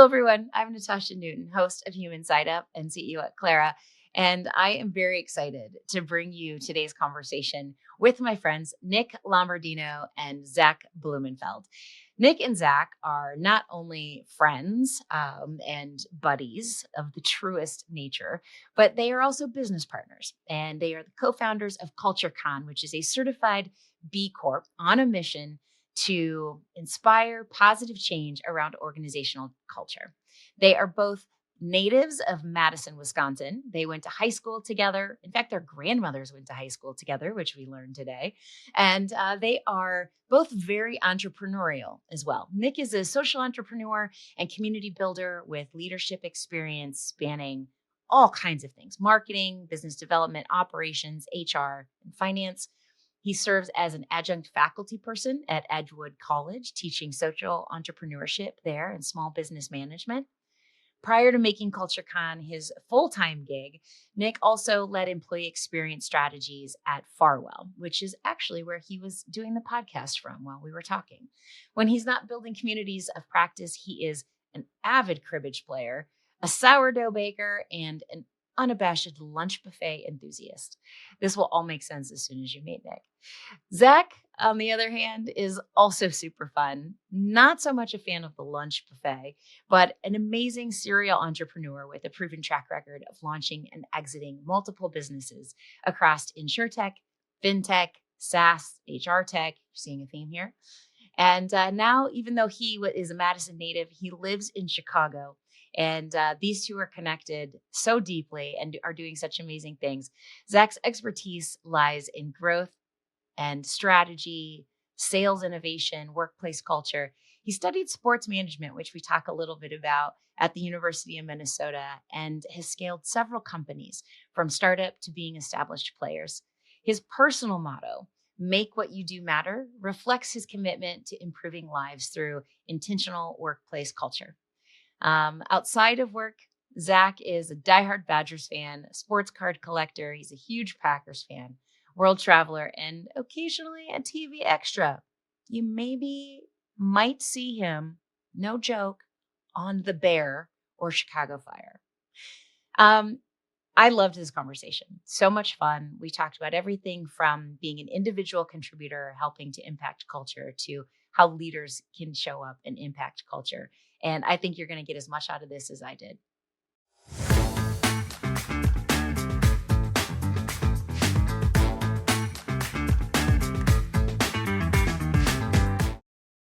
Hello, everyone. I'm Natasha Nuytten, host of Human Side Up and CEO at Clara. And I am very excited to bring you today's conversation with my friends, Nick Lombardino and Zach Blumenfeld. Nick and Zach are not only friends and buddies of the truest nature, but they are also business partners. And they are the co-founders of CultureCon, which is a certified B Corp on a mission to inspire positive change around organizational culture. They are both natives of Madison, Wisconsin. They went to high school together. In fact, their grandmothers went to high school together, which we learned today. And they are both very entrepreneurial as well. Nick is a social entrepreneur and community builder with leadership experience spanning all kinds of things: marketing, business development, operations, HR, and finance. He serves as an adjunct faculty person at Edgewood College, teaching social entrepreneurship there and small business management. Prior to making CultureCon his full-time gig, Nick also led employee experience strategies at Farwell, which is actually where he was doing the podcast from while we were talking. When he's not building communities of practice, he is an avid cribbage player, a sourdough baker, and an unabashed lunch buffet enthusiast. This will all make sense as soon as you meet Nick. Zach, on the other hand, is also super fun. Not so much a fan of the lunch buffet, but an amazing serial entrepreneur with a proven track record of launching and exiting multiple businesses across insurtech, fintech, SaaS, HR tech. You're seeing a theme here. And now, even though he is a Madison native, he lives in Chicago. And these two are connected so deeply and are doing such amazing things. Zach's expertise lies in growth and strategy, sales innovation, workplace culture. He studied sports management, which we talk a little bit about at the University of Minnesota, and has scaled several companies from startup to being established players. His personal motto, "Make what you do matter," reflects his commitment to improving lives through intentional workplace culture. Outside of work, Zach is a diehard Badgers fan, a sports card collector. He's a huge Packers fan, world traveler, and occasionally a TV extra. You might see him, no joke, on The Bear or Chicago Fire. I loved this conversation. So much fun. We talked about everything from being an individual contributor, helping to impact culture, to how leaders can show up and impact culture. And I think you're going to get as much out of this as I did.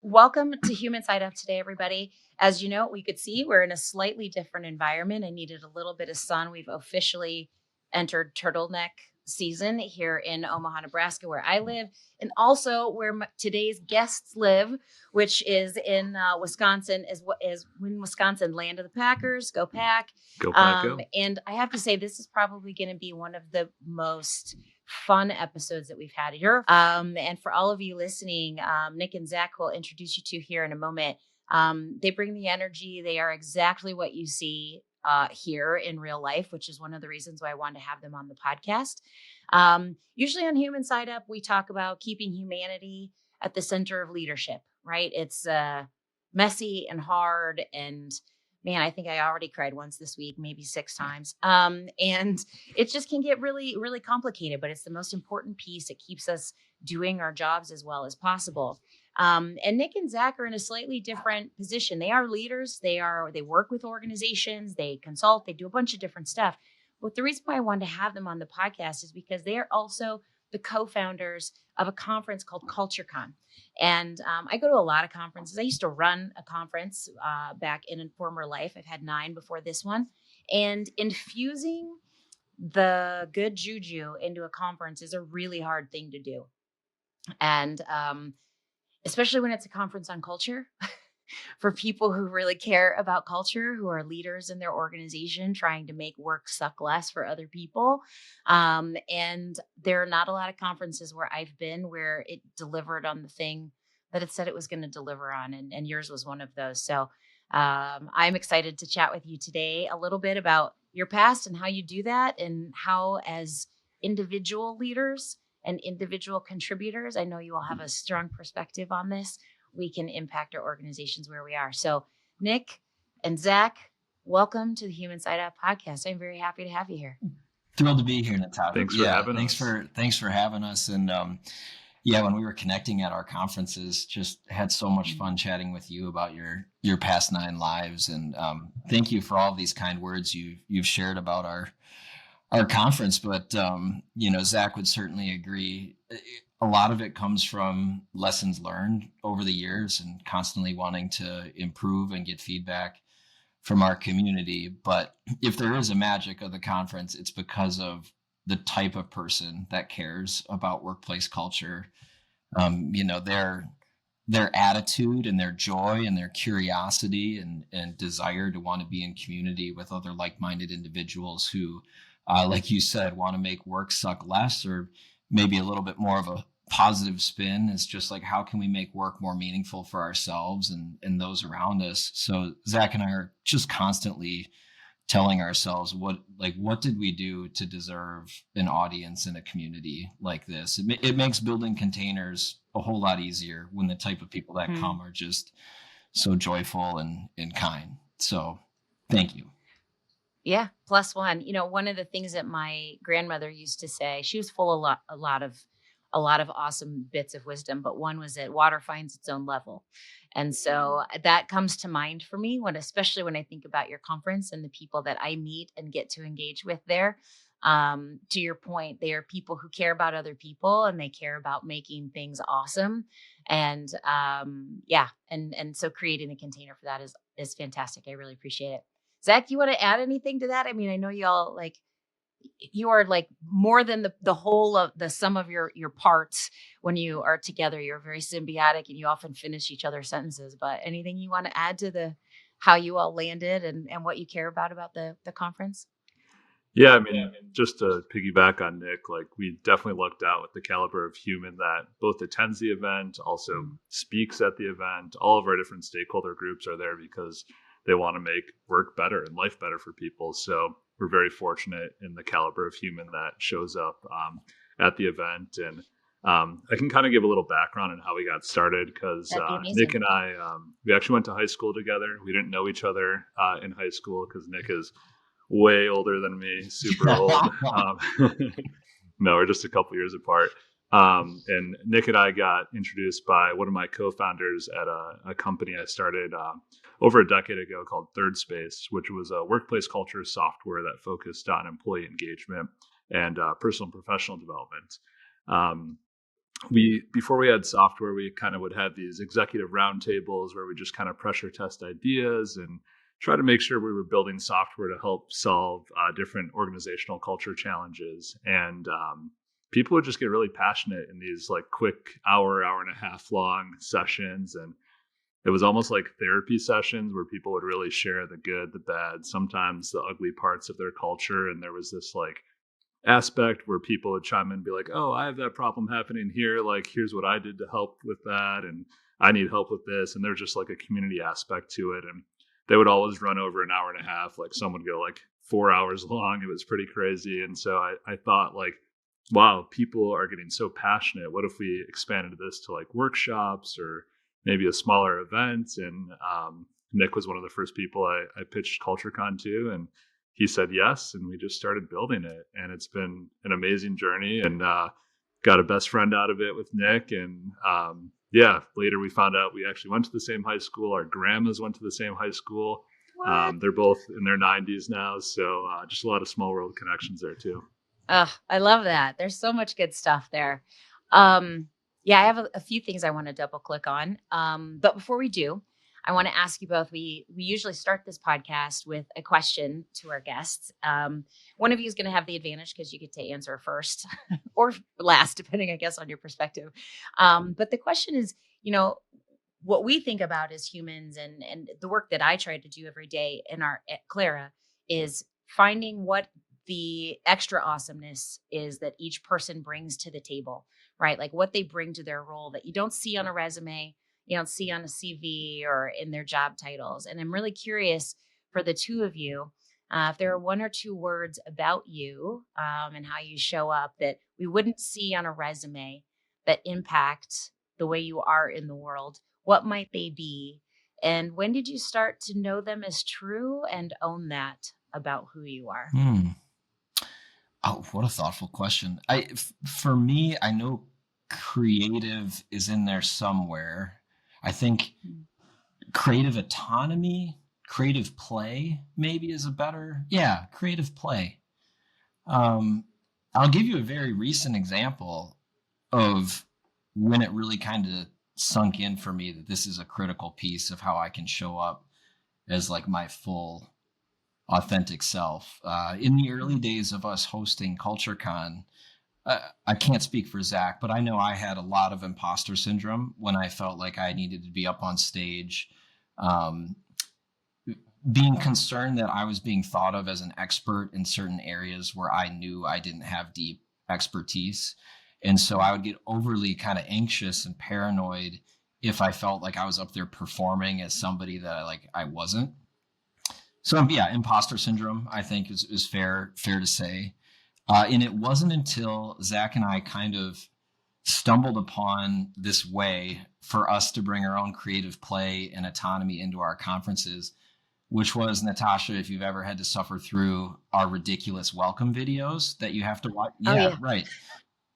Welcome to Human Side Up today, everybody. As you know, we could see we're in a slightly different environment. I needed a little bit of sun. We've officially entered turtleneck season here in Omaha, Nebraska, where I live, and also where today's guests live, which is in Wisconsin, is in Wisconsin, land of the Packers. Go Pack. Go Pack, go. And I have to say, this is probably going to be one of the most fun episodes that we've had here. And for all of you listening, Nick and Zach will introduce you to here in a moment. They bring the energy. They are exactly what you see here in real life, which is one of the reasons why I wanted to have them on the podcast. Usually on Human Side Up, we talk about keeping humanity at the center of leadership, right? It's messy and hard, and man, I think I already cried once this week, maybe 6 times. And it just can get really, really complicated, but it's the most important piece. It keeps us doing our jobs as well as possible. And Nick and Zach are in a slightly different position. They are leaders. They work with organizations. They consult. They do a bunch of different stuff. But the reason why I wanted to have them on the podcast is because they are also the co-founders of a conference called CultureCon. And I go to a lot of conferences. I used to run a conference back in a former life. I've had 9 before this one. And infusing the good juju into a conference is a really hard thing to do. And especially when it's a conference on culture, for people who really care about culture, who are leaders in their organization, trying to make work suck less for other people. And there are not a lot of conferences where I've been where it delivered on the thing that it said it was going to deliver on. And yours was one of those. So I'm excited to chat with you today a little bit about your past and how you do that, and how, as individual leaders and individual contributors, I know you all have a strong perspective on this, we can impact our organizations where we are. So Nick, And Zach, welcome to the Human Side Up podcast. I'm very happy to have you here. Thrilled to be here, Natasha. Thanks for having us. Thanks for having us. And when we were connecting at our conferences, just had so much fun chatting with you about your past 9 lives. And thank you for all of these kind words you've shared about our conference. But Zach would certainly agree. A lot of it comes from lessons learned over the years and constantly wanting to improve and get feedback from our community. But if there is a magic of the conference, it's because of the type of person that cares about workplace culture. Their attitude and their joy and their curiosity and desire to want to be in community with other like-minded individuals who, like you said, want to make work suck less, or maybe a little bit more of a positive spin. Is just like, how can we make work more meaningful for ourselves and those around us? So Zach and I are just constantly telling ourselves, what did we do to deserve an audience in a community like this? It makes building containers a whole lot easier when the type of people that come are just so joyful and kind. So thank you. Yeah, plus one. One of the things that my grandmother used to say, she was full of a lot of awesome bits of wisdom, but one was that water finds its own level. And so that comes to mind for me especially when I think about your conference and the people that I meet and get to engage with there. To your point, they are people who care about other people and they care about making things awesome. And and so creating a container for that is fantastic. I really appreciate it. Zach, do you want to add anything to that? I mean, I know y'all you are like more than the whole of the sum of your parts. When you are together, you're very symbiotic and you often finish each other's sentences. But anything you want to add to how you all landed and what you care about the conference? Yeah, I mean, just to piggyback on Nick, like we definitely lucked out with the caliber of human that both attends the event, also speaks at the event. All of our different stakeholder groups are there because they want to make work better and life better for people. So we're very fortunate in the caliber of human that shows up at the event. And I can kind of give a little background on how we got started, because Nick and I, we actually went to high school together. We didn't know each other in high school because Nick is way older than me, super old. No, we're just a couple years apart. And Nick and I got introduced by one of my co-founders at a company I started over a decade ago called Third Space, which was a workplace culture software that focused on employee engagement and personal and professional development. Before we had software, we kind of would have these executive roundtables where we just kind of pressure test ideas and try to make sure we were building software to help solve different organizational culture challenges. And people would just get really passionate in these like quick hour and a half long sessions. And it was almost like therapy sessions where people would really share the good, the bad, sometimes the ugly parts of their culture. And there was this like aspect where people would chime in and be like, oh, I have that problem happening here. Like, here's what I did to help with that. And I need help with this. And there's just like a community aspect to it. And they would always run over an hour and a half. Like some would go like 4 hours long. It was pretty crazy. And so I thought like, wow, people are getting so passionate. What if we expanded this to like workshops or maybe a smaller event? And Nick was one of the first people I pitched CultureCon to, and he said yes, and we just started building it. And it's been an amazing journey, and got a best friend out of it with Nick. And later we found out we actually went to the same high school. Our grandmas went to the same high school. They're both in their 90s now. So just a lot of small world connections there too. I love that. There's so much good stuff there. I have a few things I want to double click on. But before we do, I want to ask you both. We usually start this podcast with a question to our guests. One of you is going to have the advantage because you get to answer first or last, depending, I guess, on your perspective. But the question is, what we think about as humans and the work that I try to do every day at Clara is finding what the extra awesomeness is that each person brings to the table, right? Like what they bring to their role that you don't see on a resume, you don't see on a CV or in their job titles. And I'm really curious for the two of you, if there are 1 or 2 words about you and how you show up that we wouldn't see on a resume that impact the way you are in the world, what might they be? And when did you start to know them as true and own that about who you are? Oh, what a thoughtful question. For me, I know creative is in there somewhere. I think Mm. creative autonomy, creative play maybe is a better, yeah, creative play. Um, I'll give you a very recent example of when it really kind of sunk in for me that this is a critical piece of how I can show up as like my full authentic self. In the early days of us hosting CultureCon, I can't speak for Zach, but I know I had a lot of imposter syndrome when I felt like I needed to be up on stage, um, being concerned that I was being thought of as an expert in certain areas where I knew I didn't have deep expertise. And so I would get overly kind of anxious and paranoid if I felt like I was up there performing as somebody that I wasn't. So yeah, imposter syndrome, I think is fair to say. And it wasn't until Zach and I kind of stumbled upon this way for us to bring our own creative play and autonomy into our conferences, which was, Natasha, if you've ever had to suffer through our ridiculous welcome videos that you have to watch. Oh, Yeah, yeah. right.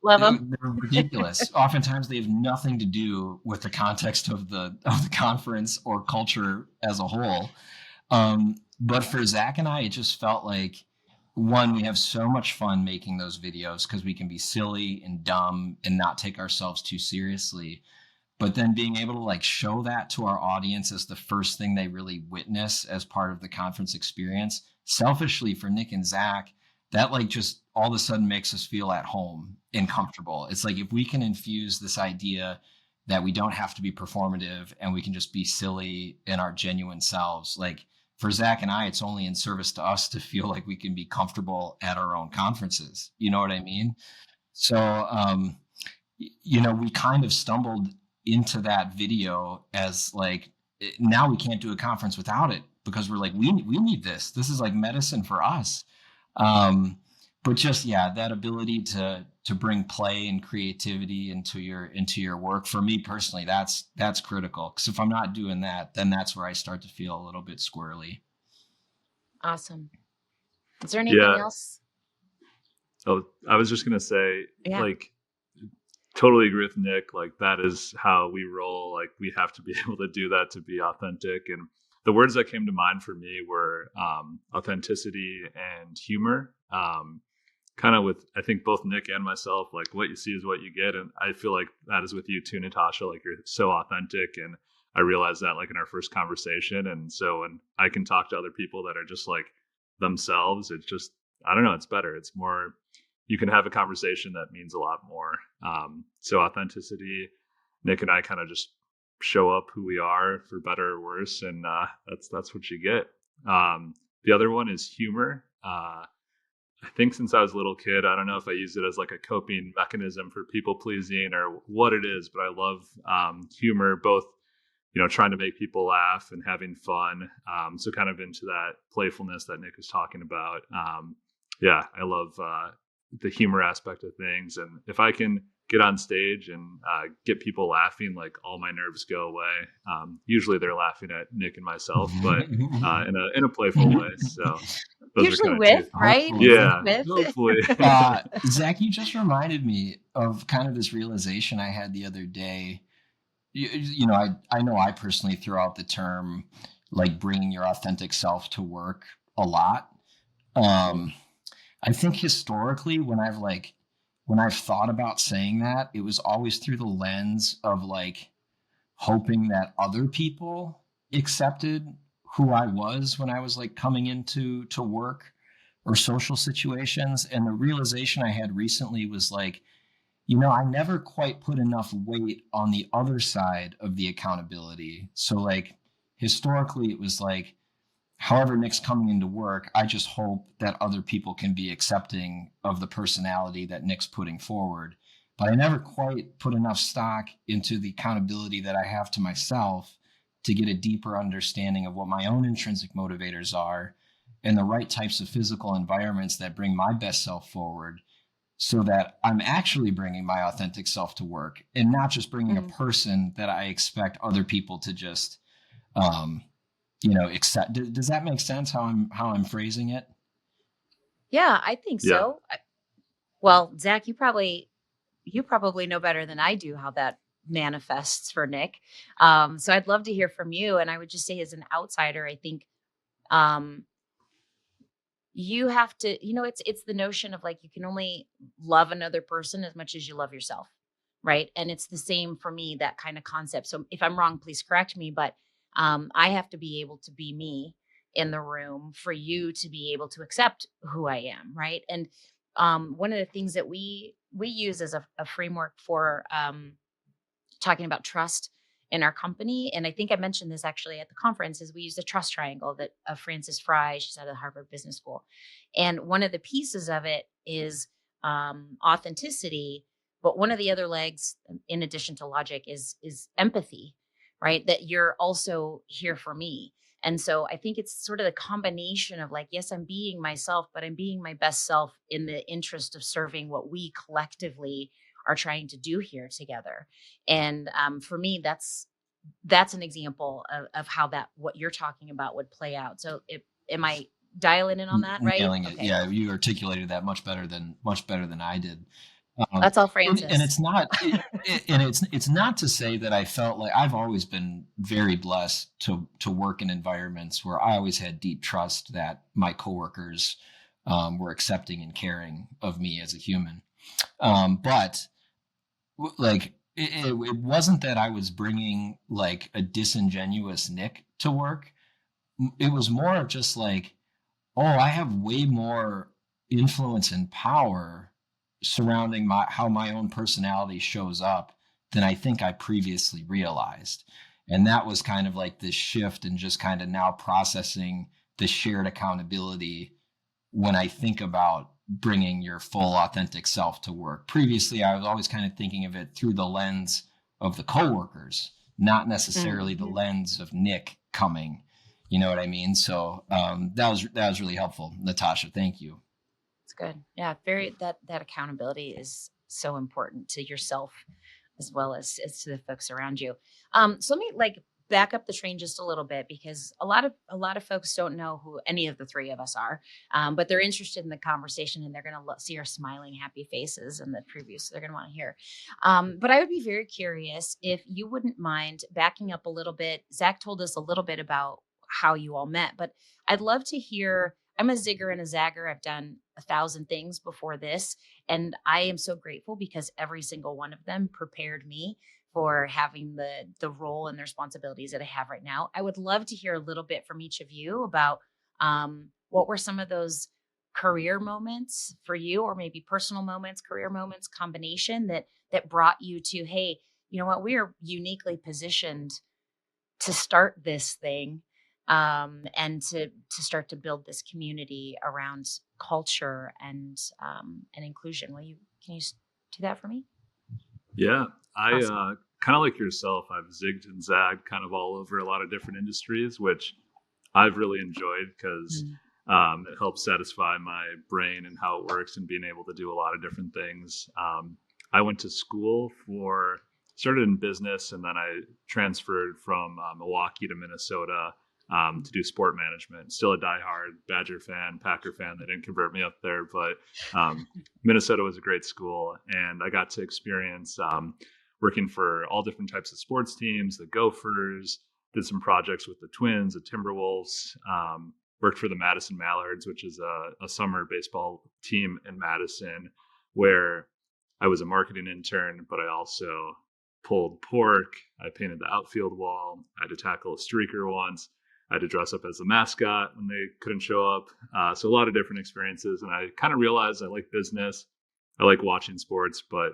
Love them. They're ridiculous. Oftentimes they have nothing to do with the context of the conference or culture as a whole. But for Zach and I, it just felt like, one, we have so much fun making those videos because we can be silly and dumb and not take ourselves too seriously. But then being able to like show that to our audience as the first thing they really witness as part of the conference experience, selfishly for Nick and Zach, that like just all of a sudden makes us feel at home and comfortable. It's like if we can infuse this idea that we don't have to be performative and we can just be silly in our genuine selves, like for Zach and I, it's only in service to us to feel like we can be comfortable at our own conferences. You know what I mean? So, we kind of stumbled into that video as like, now we can't do a conference without it because we're like, we need this. This is like medicine for us. But just, yeah, that ability to bring play and creativity into your work, for me personally, that's critical. Because if I'm not doing that, then that's where I start to feel a little bit squirrely. Awesome. Is there anything else? Oh, I was just gonna say, Yeah. like, totally agree with Nick. Like, that is how we roll. Like, we have to be able to do that to be authentic. And the words that came to mind for me were authenticity and humor. Kind of with, I think, both Nick and myself, like, what you see is what you get. And I feel like that is with you too, Natasha. Like, you're so authentic. And I realized that like in our first conversation. And so when I can talk to other people that are just like themselves, it's just, I don't know, it's better. It's more, you can have a conversation that means a lot more. So authenticity, Nick and I kind of just show up who we are, for better or worse. And that's what you get. The other one is humor. I think since I was a little kid, I don't know if I use it as like a coping mechanism for people pleasing or what it is, but I love humor, both, trying to make people laugh and having fun. So kind of into that playfulness that Nick was talking about. Yeah, I love the humor aspect of things. And if I can get on stage and get people laughing, like all my nerves go away. Usually they're laughing at Nick and myself, but in a playful way. So usually with, right? Yeah, hopefully. Zach, you just reminded me of kind of this realization I had the other day. I know I personally throw out the term like bringing your authentic self to work a lot. I think historically when I've thought about saying that, it was always through the lens of like hoping that other people accepted who I was when I was like coming into work or social situations. And the realization I had recently was like, I never quite put enough weight on the other side of the accountability. So like historically it was like, however Nick's coming into work, I just hope that other people can be accepting of the personality that Nick's putting forward. But I never quite put enough stock into the accountability that I have to myself to get a deeper understanding of what my own intrinsic motivators are and the right types of physical environments that bring my best self forward, so that I'm actually bringing my authentic self to work and not just bringing a person that I expect other people to just accept. Does that make sense how I'm phrasing it? Yeah, I think Yeah. so. Well, Zach, you probably know better than I do how that manifests for Nick. So I'd love to hear from you. And I would just say, as an outsider, I think um, you have to, it's the notion of like you can only love another person as much as you love yourself, right? And it's the same for me, that kind of concept. So if I'm wrong, please correct me. But I have to be able to be me in the room for you to be able to accept who I am, right? And one of the things that we use as a framework for talking about trust in our company, and I think I mentioned this actually at the conference, is we use the trust triangle that Frances Fry, she's out of the Harvard Business School, and one of the pieces of it is authenticity, but one of the other legs, in addition to logic, is empathy, right? That you're also here for me. And so I think it's sort of the combination of like, yes, I'm being myself, but I'm being my best self in the interest of serving what we collectively are trying to do here together. And for me, that's an example of how that, what you're talking about, would play out. So am I dialing in on that right? Nailing it. Okay, Yeah, you articulated that much better than I did. that's all And Francis. it's not, and it's not to say that I felt like I've always been very blessed to work in environments where I always had deep trust that my coworkers were accepting and caring of me as a human. But like it wasn't that I was bringing like a disingenuous Nick to work. It was more of just like, oh, I have way more influence and power surrounding how my own personality shows up than I think I previously realized. And that was kind of like this shift, and just kind of now processing the shared accountability when I think about bringing your full authentic self to work. Previously, I was always kind of thinking of it through the lens of the coworkers, not necessarily the lens of Nick coming. You know what I mean? So that was really helpful, Natasha. Thank you. It's good. Yeah, very, that accountability is so important to yourself as well as to the folks around you. So let me like back up the train just a little bit, because a lot of folks don't know who any of the three of us are, but they're interested in the conversation, and they're going to see our smiling, happy faces in the preview, so they're going to want to hear. But I would be very curious if you wouldn't mind backing up a little bit. Zach told us a little bit about how you all met, but I'd love to hear. I'm a zigger and a zagger. I've done 1,000 things before this, and I am so grateful because every single one of them prepared me for having the role and the responsibilities that I have right now. I would love to hear a little bit from each of you about what were some of those career moments for you, or maybe personal moments, career moments, combination that brought you to, hey, you know what, we are uniquely positioned to start this thing, and to start to build this community around culture and inclusion. Can you do that for me? Yeah, I Awesome. kind of like yourself. I've zigged and zagged kind of all over a lot of different industries, which I've really enjoyed because Mm. it helps satisfy my brain and how it works, and being able to do a lot of different things. I went to school started in business, and then I transferred from Milwaukee to Minnesota to do sport management. Still a diehard Badger fan, Packer fan. They didn't convert me up there, but Minnesota was a great school, and I got to experience working for all different types of sports teams, the Gophers, did some projects with the Twins, the Timberwolves, worked for the Madison Mallards, which is a summer baseball team in Madison, where I was a marketing intern, but I also pulled pork. I painted the outfield wall. I had to tackle a streaker once. I had to dress up as the mascot when they couldn't show up. So a lot of different experiences. And I kind of realized I like business. I like watching sports, but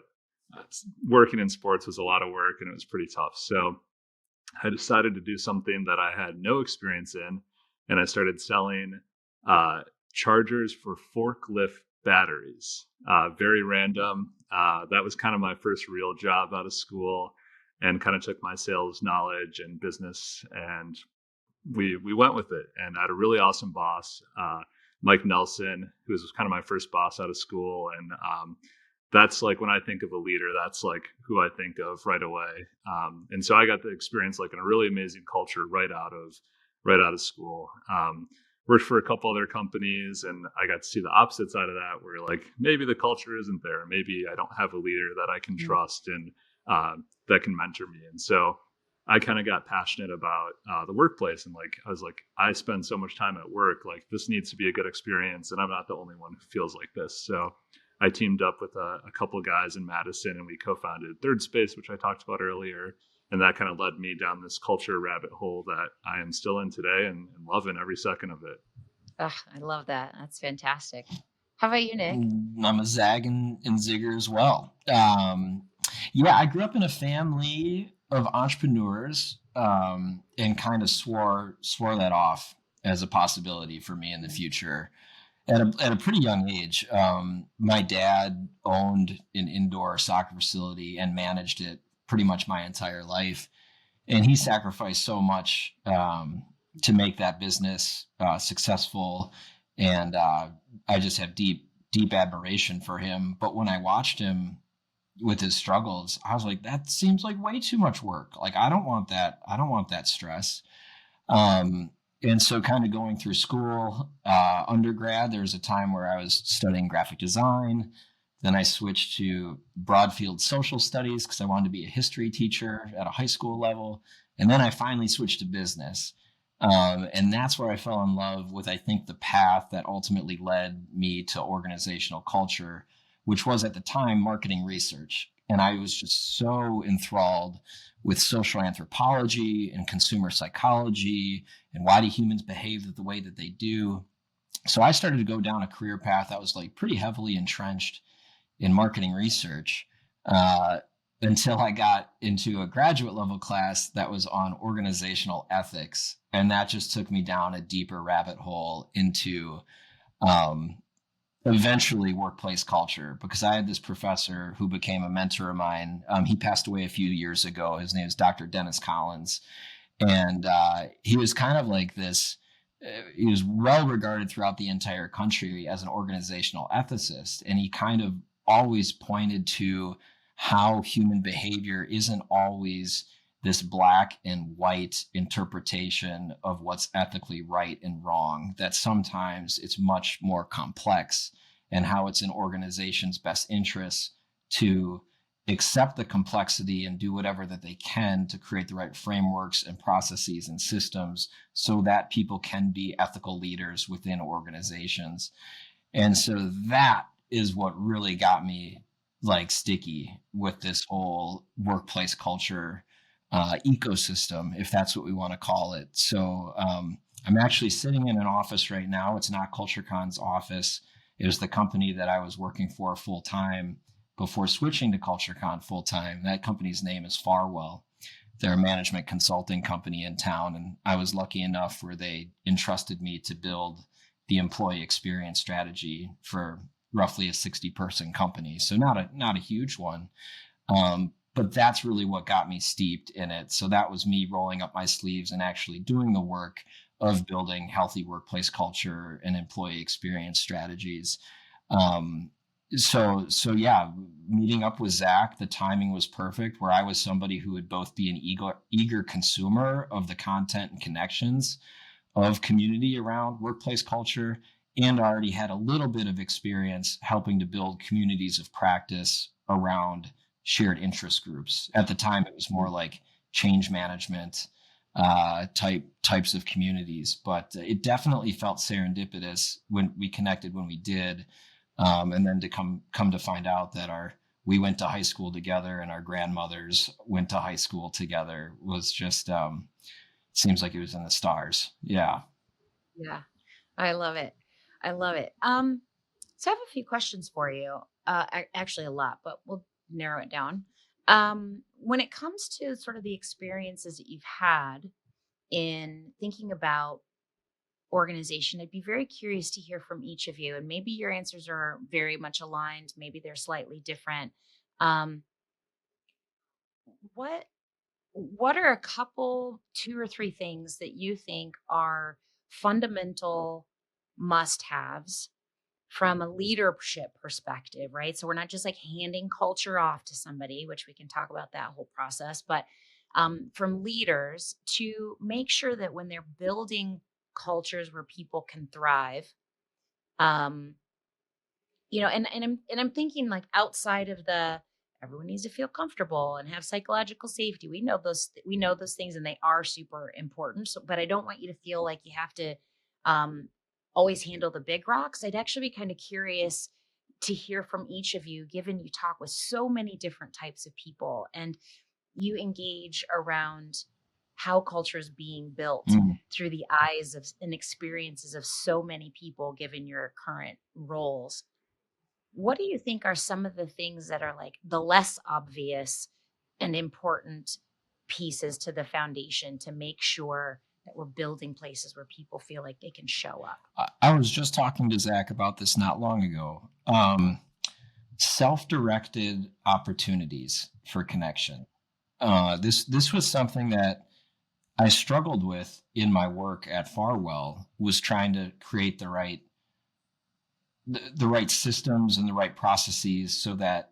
working in sports was a lot of work, and it was pretty tough. So I decided to do something that I had no experience in, and I started selling chargers for forklift batteries. Very random. That was kind of my first real job out of school, and kind of took my sales knowledge and business, and we went with it. And I had a really awesome boss, Mike Nelson, who was kind of my first boss out of school, and that's like when I think of a leader, that's like who I think of right away. And so I got to experience like in a really amazing culture right out of school. Worked for a couple other companies, and I got to see the opposite side of that, where like maybe the culture isn't there, maybe I don't have a leader that I can trust and that can mentor me. And so I kind of got passionate about the workplace, and like I was like, I spend so much time at work, like this needs to be a good experience, and I'm not the only one who feels like this. So I teamed up with a couple of guys in Madison, and we co-founded Third Space, which I talked about earlier. And that kind of led me down this culture rabbit hole that I am still in today and loving every second of it. I love that. That's fantastic. How about you, Nick? I'm a Zag and Zigger as well. Yeah, I grew up in a family of entrepreneurs, and kind of swore that off as a possibility for me in the future at a pretty young age. My dad owned an indoor soccer facility and managed it pretty much my entire life, and he sacrificed so much to make that business successful. And I just have deep admiration for him. But when I watched him with his struggles, I was like, that seems like way too much work. Like, I don't want that. I don't want that stress. And so kind of going through school, undergrad, there was a time where I was studying graphic design. Then I switched to Broadfield social studies because I wanted to be a history teacher at a high school level. And then I finally switched to business. And that's where I fell in love with, I think, the path that ultimately led me to organizational culture, which was at the time marketing research. And I was just so enthralled with social anthropology and consumer psychology and why do humans behave the way that they do. So I started to go down a career path that was like pretty heavily entrenched in marketing research, until I got into a graduate level class that was on organizational ethics. And that just took me down a deeper rabbit hole into eventually workplace culture, because I had this professor who became a mentor of mine. He passed away a few years ago. His name is Dr. Dennis Collins. And he was kind of like this. He was well regarded throughout the entire country as an organizational ethicist. And he kind of always pointed to how human behavior isn't always this black and white interpretation of what's ethically right and wrong, that sometimes it's much more complex, and how it's in organizations' best interests to accept the complexity and do whatever that they can to create the right frameworks and processes and systems so that people can be ethical leaders within organizations. And so that is what really got me like sticky with this whole workplace culture ecosystem, if that's what we want to call it. So I'm actually sitting in an office right now. It's not CultureCon's office. It was the company that I was working for full time before switching to CultureCon full time. That company's name is Farwell. They're a management consulting company in town. And I was lucky enough where they entrusted me to build the employee experience strategy for roughly a 60-person company. So not a huge one. But that's really what got me steeped in it. So that was me rolling up my sleeves and actually doing the work of building healthy workplace culture and employee experience strategies. So yeah, meeting up with Zach, the timing was perfect, where I was somebody who would both be an eager consumer of the content and connections of community around workplace culture, and already had a little bit of experience helping to build communities of practice around shared interest groups. At the time, it was more like change management types of communities, but it definitely felt serendipitous when we connected when we did. And then to come to find out that we went to high school together and our grandmothers went to high school together was just seems like it was in the stars. Yeah. Yeah, I love it. I love it. So I have a few questions for you. Actually, a lot, but we'll narrow it down. When it comes to sort of the experiences that you've had in thinking about organization, I'd be very curious to hear from each of you. And maybe your answers are very much aligned, maybe they're slightly different. Um, what what are a couple, two or three things that you think are fundamental must-haves from a leadership perspective, right? So we're not just like handing culture off to somebody, which we can talk about that whole process, but from leaders to make sure that when they're building cultures where people can thrive, um, and I'm thinking like outside of the everyone needs to feel comfortable and have psychological safety. We know those things and they are super important. So, but I don't want you to feel like you have to um, always handle the big rocks. I'd actually be kind of curious to hear from each of you, given you talk with so many different types of people and you engage around how culture is being built Mm. through the eyes of and experiences of so many people, given your current roles. What do you think are some of the things that are like the less obvious and important pieces to the foundation to make sure that we're building places where people feel like they can show up? I was just talking to Zach about this not long ago. Self-directed opportunities for connection. This was something that I struggled with in my work at Farwell, was trying to create the right systems and the right processes so that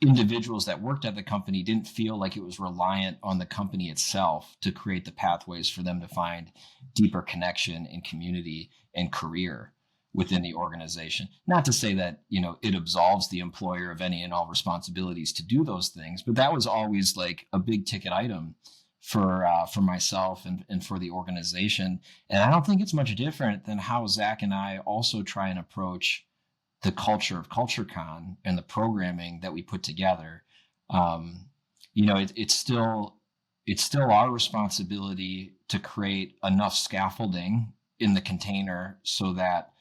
individuals that worked at the company didn't feel like it was reliant on the company itself to create the pathways for them to find deeper connection and community and career within the organization. Not to say that, it absolves the employer of any and all responsibilities to do those things, but that was always like a big ticket item for myself and for the organization. And I don't think it's much different than how Zach and I also try and approach the culture of CultureCon and the programming that we put together. It's still our responsibility to create enough scaffolding in the container so that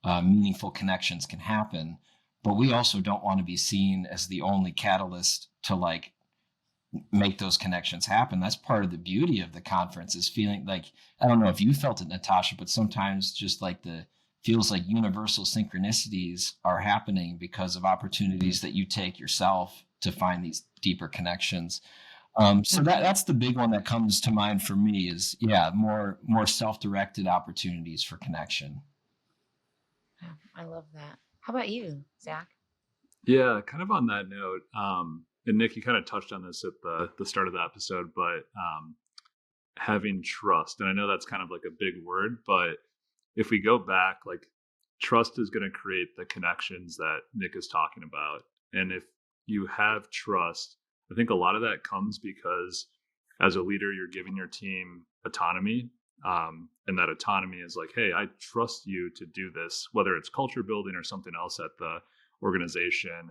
meaningful connections can happen. But we also don't want to be seen as the only catalyst to like make those connections happen. That's part of the beauty of the conference, is feeling like, I don't know if you felt it, Natasha, but sometimes just like feels like universal synchronicities are happening because of opportunities that you take yourself to find these deeper connections. So that's the big one that comes to mind for me is, more self-directed opportunities for connection. Yeah, I love that. How about you, Zach? Yeah, kind of on that note, and Nick, you kind of touched on this at the start of the episode, but having trust, and I know that's kind of like a big word, but if we go back, like trust is going to create the connections that Nick is talking about. And if you have trust, I think a lot of that comes because as a leader, you're giving your team autonomy. And that autonomy is like, hey, I trust you to do this, whether it's culture building or something else at the organization.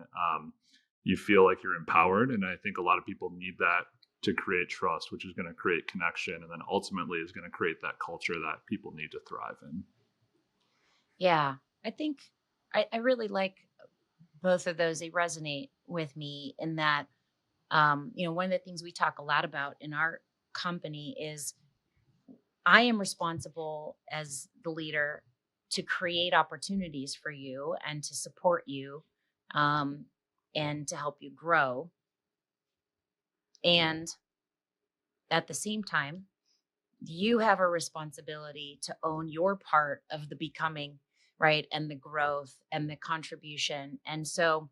You feel like you're empowered. And I think a lot of people need that to create trust, which is going to create connection, and then ultimately is going to create that culture that people need to thrive in. Yeah, I think I really like both of those. They resonate with me in that, one of the things we talk a lot about in our company is I am responsible as the leader to create opportunities for you and to support you, um, and to help you grow. And at the same time, you have a responsibility to own your part of the becoming, right? And the growth and the contribution. And so,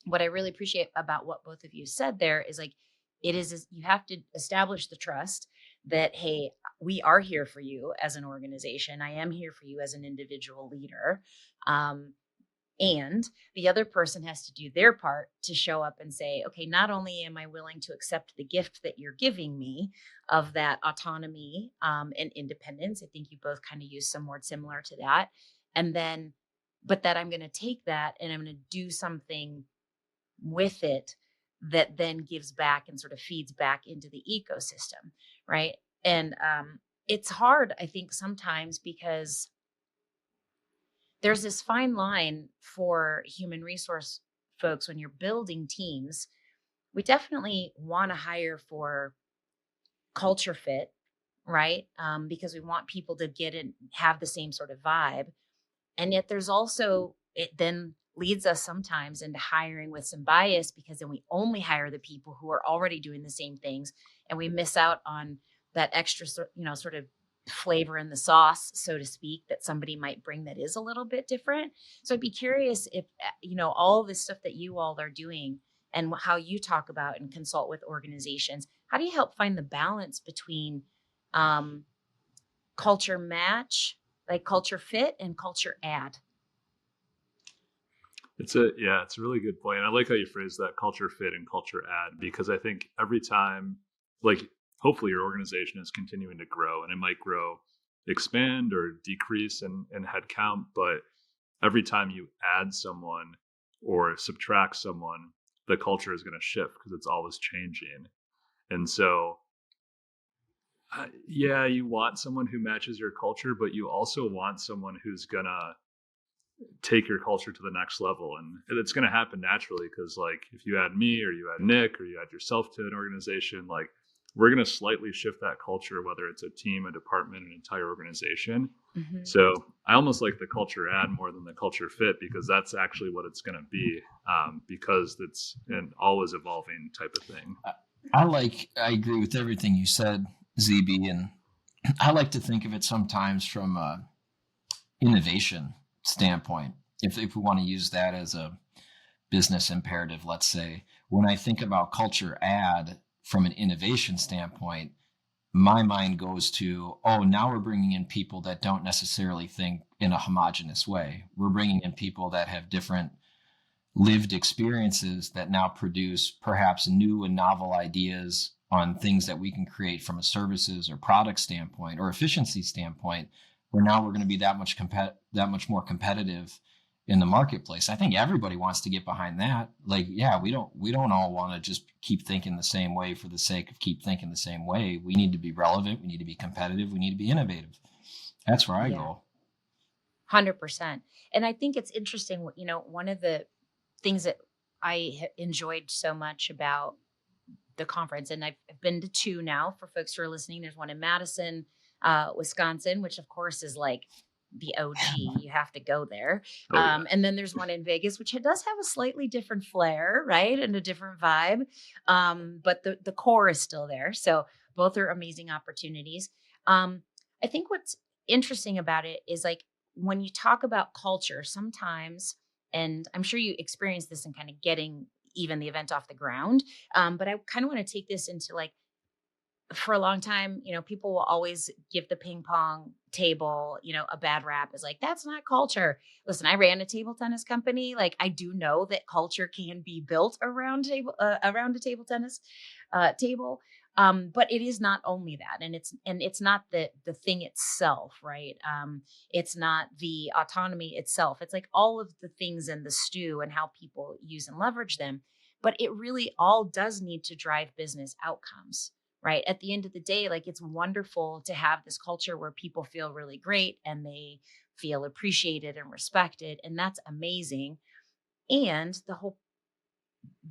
what I really appreciate about what both of you said there is like, is you have to establish the trust that, hey, we are here for you as an organization. I am here for you as an individual leader. Um, and the other person has to do their part to show up and say, okay, not only am I willing to accept the gift that you're giving me of that autonomy and independence, I think you both kind of use some words similar to that. And then, but that I'm going to take that and I'm going to do something with it that then gives back and sort of feeds back into the ecosystem. Right. And it's hard, I think, sometimes because there's this fine line for human resource folks when you're building teams. We definitely want to hire for culture fit, right? Because we want people to get and have the same sort of vibe. And yet there's also, it then leads us sometimes into hiring with some bias because then we only hire the people who are already doing the same things and we miss out on that extra, sort of flavor in the sauce, so to speak, that somebody might bring that is a little bit different. So I'd be curious if, all this stuff that you all are doing and how you talk about and consult with organizations, how do you help find the balance between um, culture match, like culture fit, and culture add? It's a really good point. I like how you phrase that, culture fit and culture add, because I think every time, like, hopefully your organization is continuing to grow, and it might expand or decrease in headcount, but every time you add someone or subtract someone, the culture is going to shift because it's always changing. And so, yeah, you want someone who matches your culture, but you also want someone who's going to take your culture to the next level. And it's going to happen naturally because, like, if you add me or you add Nick or you add yourself to an organization, like, we're going to slightly shift that culture, whether it's a team, a department, an entire organization. Mm-hmm. So I almost like the culture add more than the culture fit, because that's actually what it's going to be, because it's an always evolving type of thing. I agree with everything you said, ZB, and I like to think of it sometimes from a innovation standpoint. If we want to use that as a business imperative, let's say, when I think about culture add from an innovation standpoint, my mind goes to, now we're bringing in people that don't necessarily think in a homogenous way. We're bringing in people that have different lived experiences that now produce perhaps new and novel ideas on things that we can create from a services or product standpoint or efficiency standpoint, where now we're going to be that much more competitive in the marketplace. I think everybody wants to get behind that. Like, yeah, we don't all want to just keep thinking the same way for the sake of keep thinking the same way. We need to be relevant. We need to be competitive. We need to be innovative. That's where I go. 100%. And I think it's interesting, one of the things that I enjoyed so much about the conference, and I've been to two now for folks who are listening. There's one in Madison, Wisconsin, which of course is like the OG. You have to go there. And then there's one in Vegas, which does have a slightly different flair, right? And a different vibe. But the core is still there. So both are amazing opportunities. I think what's interesting about it is, like, when you talk about culture, sometimes, and I'm sure you experienced this in kind of getting even the event off the ground. But I kind of want to take this into, like, for a long time, people will always give the ping pong table, a bad rap. Is like, that's not culture. Listen, I ran a table tennis company. Like, I do know that culture can be built around a table tennis table. But it is not only that, and it's not the thing itself, right? It's not the autonomy itself. It's like all of the things in the stew and how people use and leverage them. But it really all does need to drive business outcomes. Right. At the end of the day, like, it's wonderful to have this culture where people feel really great and they feel appreciated and respected. And that's amazing. And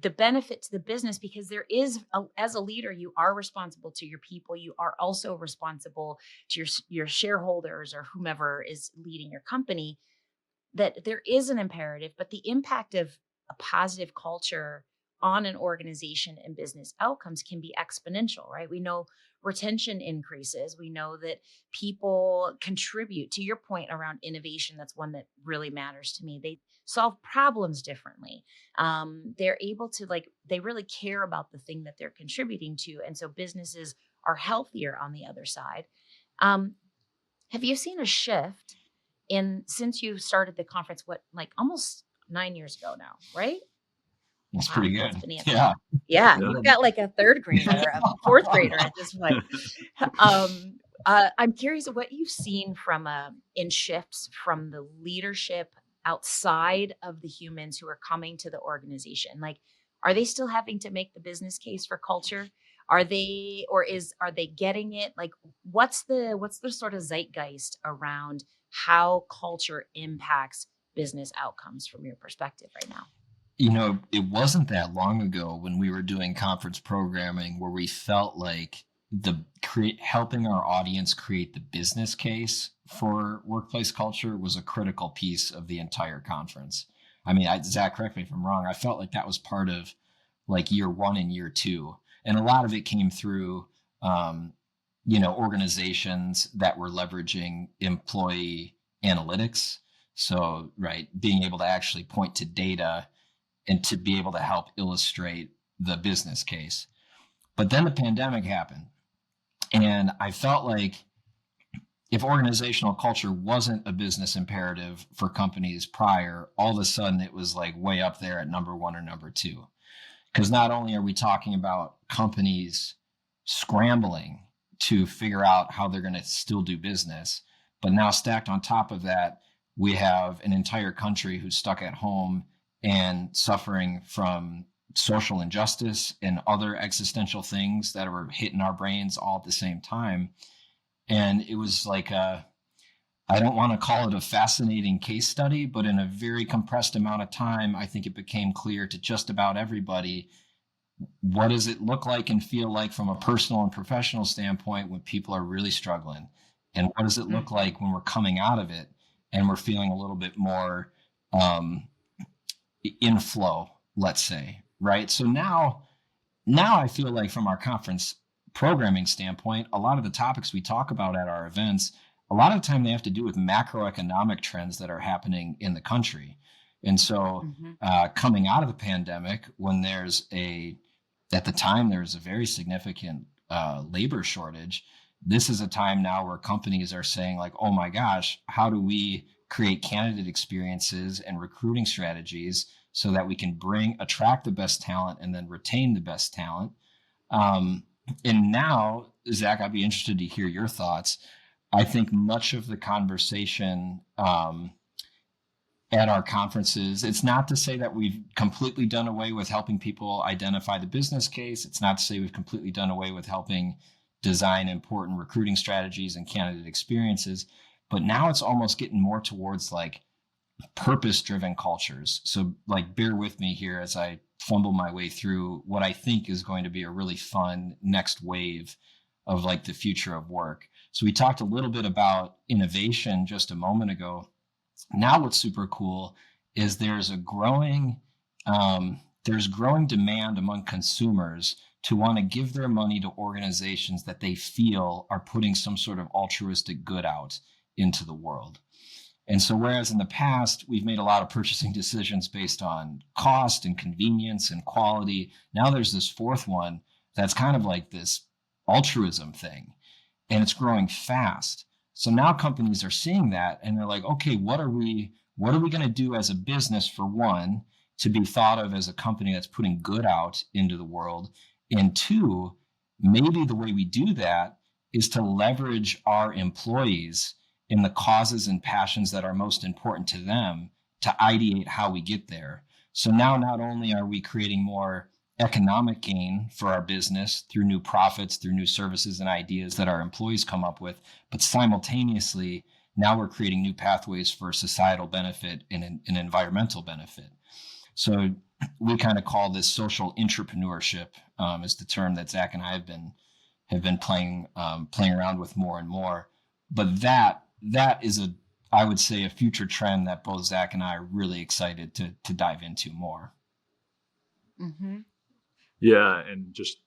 the benefit to the business, because there is, as a leader, you are responsible to your people. You are also responsible to your shareholders or whomever is leading your company, that there is an imperative, but the impact of a positive culture on an organization and business outcomes can be exponential, right? We know retention increases. We know that people contribute. To your point around innovation, that's one that really matters to me. They solve problems differently. They're able to, like, they really care about the thing that they're contributing to. And so businesses are healthier on the other side. Have you seen a shift since you started the conference, almost 9 years ago now, right? It's pretty good. Yeah. You've got like a third grader, a fourth grader at this point. I'm curious what you've seen in shifts from the leadership outside of the humans who are coming to the organization. Like, are they still having to make the business case for culture? Are they getting it? Like, what's the sort of zeitgeist around how culture impacts business outcomes from your perspective right now? It wasn't that long ago when we were doing conference programming where we felt like helping our audience create the business case for workplace culture was a critical piece of the entire conference. I mean, Zach, correct me if I'm wrong. I felt like that was part of, like, year one and year two. And a lot of it came through organizations that were leveraging employee analytics. So, right, being able to actually point to data and to be able to help illustrate the business case. But then the pandemic happened. And I felt like if organizational culture wasn't a business imperative for companies prior, all of a sudden it was like way up there at number one or number two. Because not only are we talking about companies scrambling to figure out how they're going to still do business, but now stacked on top of that, we have an entire country who's stuck at home and suffering from social injustice and other existential things that were hitting our brains all at the same time. And it was like I don't want to call it a fascinating case study, but in a very compressed amount of time, I think it became clear to just about everybody, what does it look like and feel like from a personal and professional standpoint when people are really struggling? And what does it look like when we're coming out of it and we're feeling a little bit more in flow, let's say, right? So now I feel like from our conference programming standpoint, a lot of the topics we talk about at our events, a lot of the time they have to do with macroeconomic trends that are happening in the country. And so coming out of the pandemic, when at the time, there's a very significant labor shortage. This is a time now where companies are saying like, oh my gosh, how do we create candidate experiences and recruiting strategies so that we can attract the best talent and then retain the best talent? And now, Zach, I'd be interested to hear your thoughts. I think much of the conversation at our conferences, it's not to say that we've completely done away with helping people identify the business case. It's not to say we've completely done away with helping design important recruiting strategies and candidate experiences. But now it's almost getting more towards like purpose-driven cultures. So like, bear with me here as I fumble my way through what I think is going to be a really fun next wave of like the future of work. So we talked a little bit about innovation just a moment ago. Now what's super cool is there's growing demand among consumers to want to give their money to organizations that they feel are putting some sort of altruistic good out into the world. And so whereas in the past, we've made a lot of purchasing decisions based on cost and convenience and quality, now there's this fourth one that's kind of like this altruism thing, and it's growing fast. So now companies are seeing that and they're like, okay, what are we going to do as a business, for one, to be thought of as a company that's putting good out into the world? And two, maybe the way we do that is to leverage our employees in the causes and passions that are most important to them to ideate how we get there. So now not only are we creating more economic gain for our business through new profits, through new services and ideas that our employees come up with, but simultaneously, now we're creating new pathways for societal benefit and an environmental benefit. So we kind of call this social entrepreneurship, is the term that Zach and I have been playing around with more and more. But that is I would say, a future trend that both Zach and I are really excited to dive into more. Mm-hmm. Yeah, and just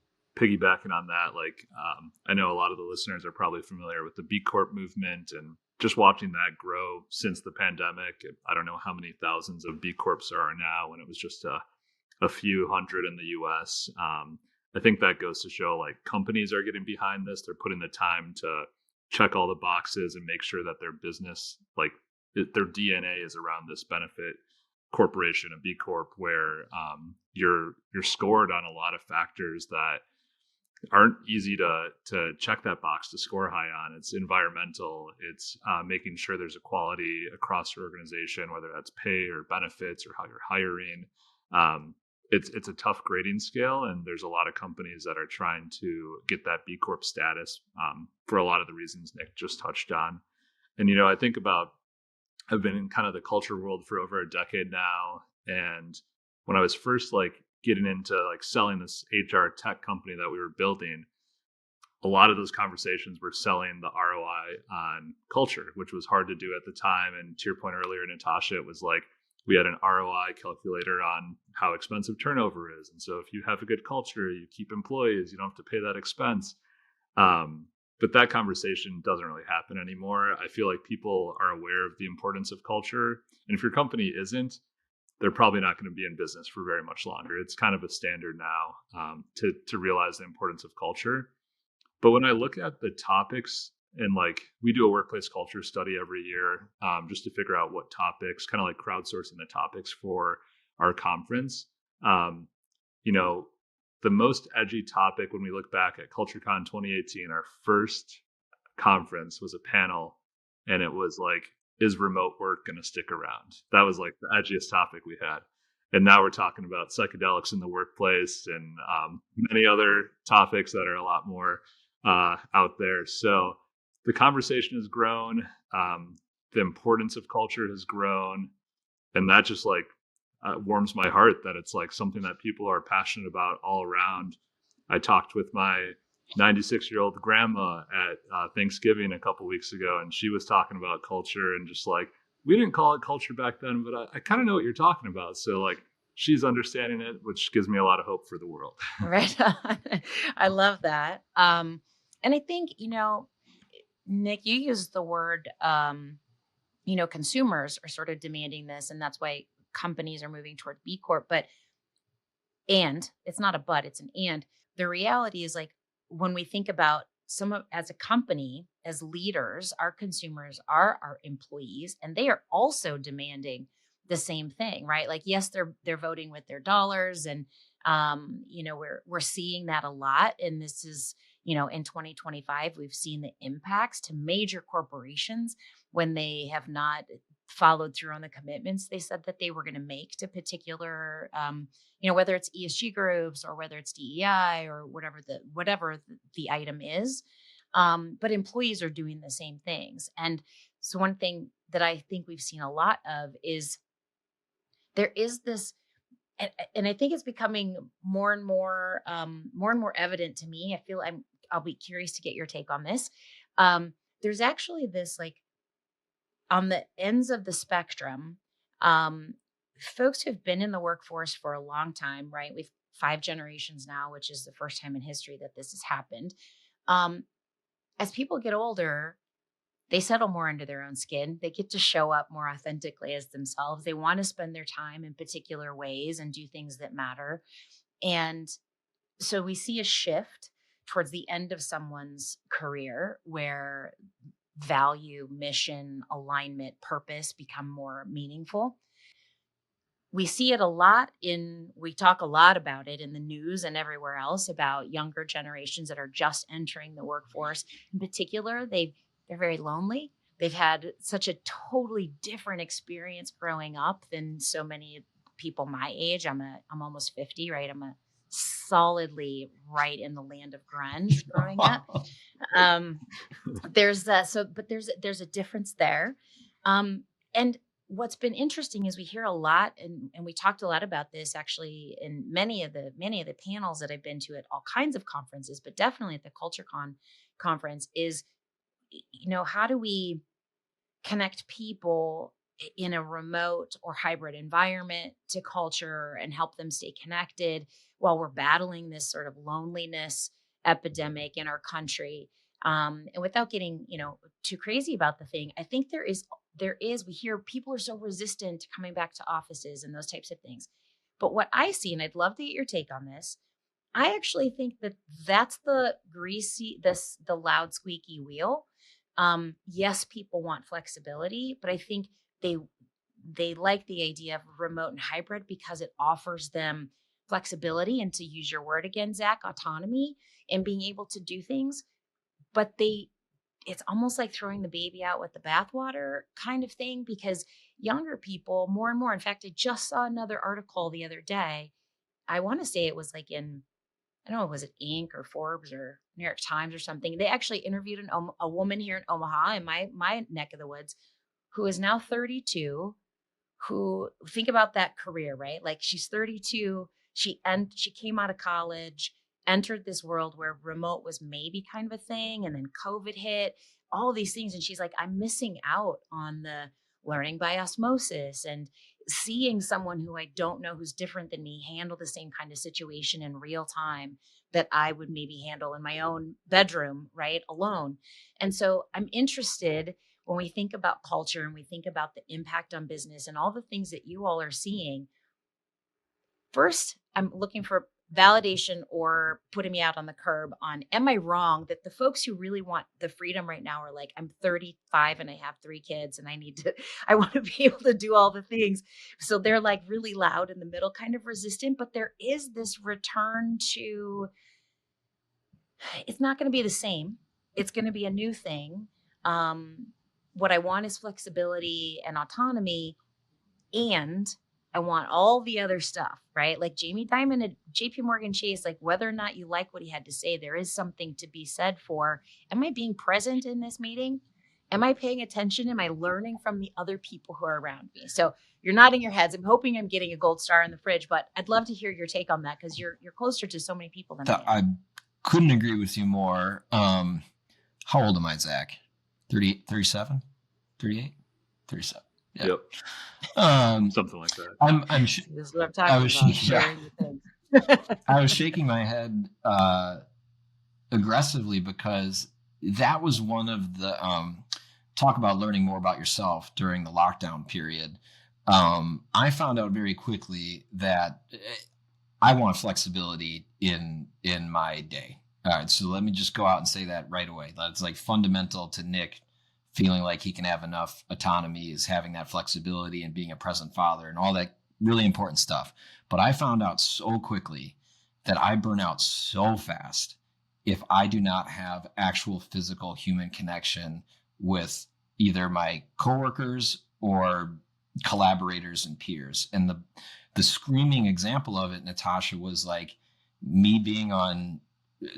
piggybacking on that, like I know a lot of the listeners are probably familiar with the B Corp movement, and just watching that grow since the pandemic. I don't know how many thousands of B Corps there are now, when it was just a few hundred in the U.S. I think that goes to show like companies are getting behind this. They're putting the time to check all the boxes and make sure that their business, like their DNA, is around this benefit corporation, a B Corp, where you're scored on a lot of factors that aren't easy to check that box to score high on. It's environmental. It's making sure there's equality across your organization, whether that's pay or benefits or how you're hiring. It's a tough grading scale, and there's a lot of companies that are trying to get that B Corp status for a lot of the reasons Nick just touched on. And I think about, I've been in kind of the culture world for over a decade now, and when I was first like getting into like selling this HR tech company that we were building, a lot of those conversations were selling the ROI on culture, which was hard to do at the time. And to your point earlier, Natasha, it was like we had an ROI calculator on how expensive turnover is. And so if you have a good culture, you keep employees, you don't have to pay that expense. But that conversation doesn't really happen anymore. I feel like people are aware of the importance of culture. And if your company isn't, they're probably not going to be in business for very much longer. It's kind of a standard now to realize the importance of culture. But when I look at the topics, and like we do a workplace culture study every year just to figure out what topics, kind of like crowdsourcing the topics for our conference. Um, you know, the most edgy topic when we look back at CultureCon 2018, our first conference was a panel, and it was like, is remote work going to stick around? That was like the edgiest topic we had. And now we're talking about psychedelics in the workplace and many other topics that are a lot more out there. So the conversation has grown. The importance of culture has grown. And that just like warms my heart that it's like something that people are passionate about all around. I talked with my 96-year-old grandma at Thanksgiving a couple weeks ago, and she was talking about culture and just like, we didn't call it culture back then, but I kind of know what you're talking about. So like she's understanding it, which gives me a lot of hope for the world. Right. I love that. And I think, Nick, you used the word, consumers are sort of demanding this, and that's why companies are moving toward B Corp. And it's not a but, it's an and. The reality is like when we think about as a company, as leaders, our consumers are our employees, and they are also demanding the same thing, right? Like, yes, they're voting with their dollars, and we're seeing that a lot. And this is, in 2025, we've seen the impacts to major corporations when they have not followed through on the commitments they said that they were going to make to particular, whether it's ESG groups or whether it's DEI or whatever the item is. But employees are doing the same things. And so one thing that I think we've seen a lot of is there is this, and I think it's becoming more and more evident to me. I'll be curious to get your take on this. There's actually this, like, on the ends of the spectrum, folks who've been in the workforce for a long time, right? We've 5 generations now, which is the first time in history that this has happened. As people get older, they settle more into their own skin. They get to show up more authentically as themselves. They want to spend their time in particular ways and do things that matter. And so we see a shift towards the end of someone's career where value, mission, alignment, purpose become more meaningful. We see it a lot we talk a lot about it in the news and everywhere else about younger generations that are just entering the workforce. In particular, they're very lonely. They've had such a totally different experience growing up than so many people my age. I'm almost 50, right? I'm solidly right in the land of grunge growing up. There's a difference there. And what's been interesting is we hear a lot, and we talked a lot about this actually in many of the panels that I've been to at all kinds of conferences, but definitely at the CultureCon conference is, how do we connect people in a remote or hybrid environment to culture and help them stay connected while we're battling this sort of loneliness epidemic in our country. And without getting, too crazy about the thing, I think we hear people are so resistant to coming back to offices and those types of things. But what I see, and I'd love to get your take on this, I actually think that that's the loud squeaky wheel. Yes, people want flexibility, but I think they like the idea of remote and hybrid because it offers them flexibility and, to use your word again, Zach, autonomy and being able to do things. But it's almost like throwing the baby out with the bathwater kind of thing, because younger people more and more, in fact, I just saw another article the other day. I want to say it was like in, I don't know, was it Inc. or Forbes or New York Times or something? They actually interviewed a woman here in Omaha, in my neck of the woods, who is now 32, who, think about that career, right? Like, she's 32. She came out of college, entered this world where remote was maybe kind of a thing. And then COVID hit, all of these things. And she's like, I'm missing out on the learning by osmosis and seeing someone who I don't know who's different than me handle the same kind of situation in real time that I would maybe handle in my own bedroom, right, alone. And so I'm interested when we think about culture and we think about the impact on business and all the things that you all are seeing. First, I'm looking for validation or putting me out on the curb on, am I wrong that the folks who really want the freedom right now are like, I'm 35 and I have 3 kids and I want to be able to do all the things. So they're like really loud in the middle, kind of resistant, but there is this return to, it's not going to be the same. It's going to be a new thing. What I want is flexibility and autonomy, and I want all the other stuff, right? Like Jamie Dimon at JP Morgan Chase, like whether or not you like what he had to say, there is something to be said for, am I being present in this meeting? Am I paying attention? Am I learning from the other people who are around me? So you're nodding your heads. I'm hoping I'm getting a gold star in the fridge, but I'd love to hear your take on that because you're closer to so many people than I am. I couldn't agree with you more. How old am I, Zach? 38, 37, 38, 37. Yeah. Yep. Something like that. This is what I'm talking about. I was shaking my head aggressively because that was one of the talk about learning more about yourself during the lockdown period. I found out very quickly that I want flexibility in my day. All right, so let me just go out and say that right away. That's like fundamental to Nick feeling like he can have enough autonomy, is having that flexibility and being a present father and all that really important stuff. But I found out so quickly that I burn out so fast if I do not have actual physical human connection with either my coworkers or collaborators and peers. And the screaming example of it, Natasha, was like me being on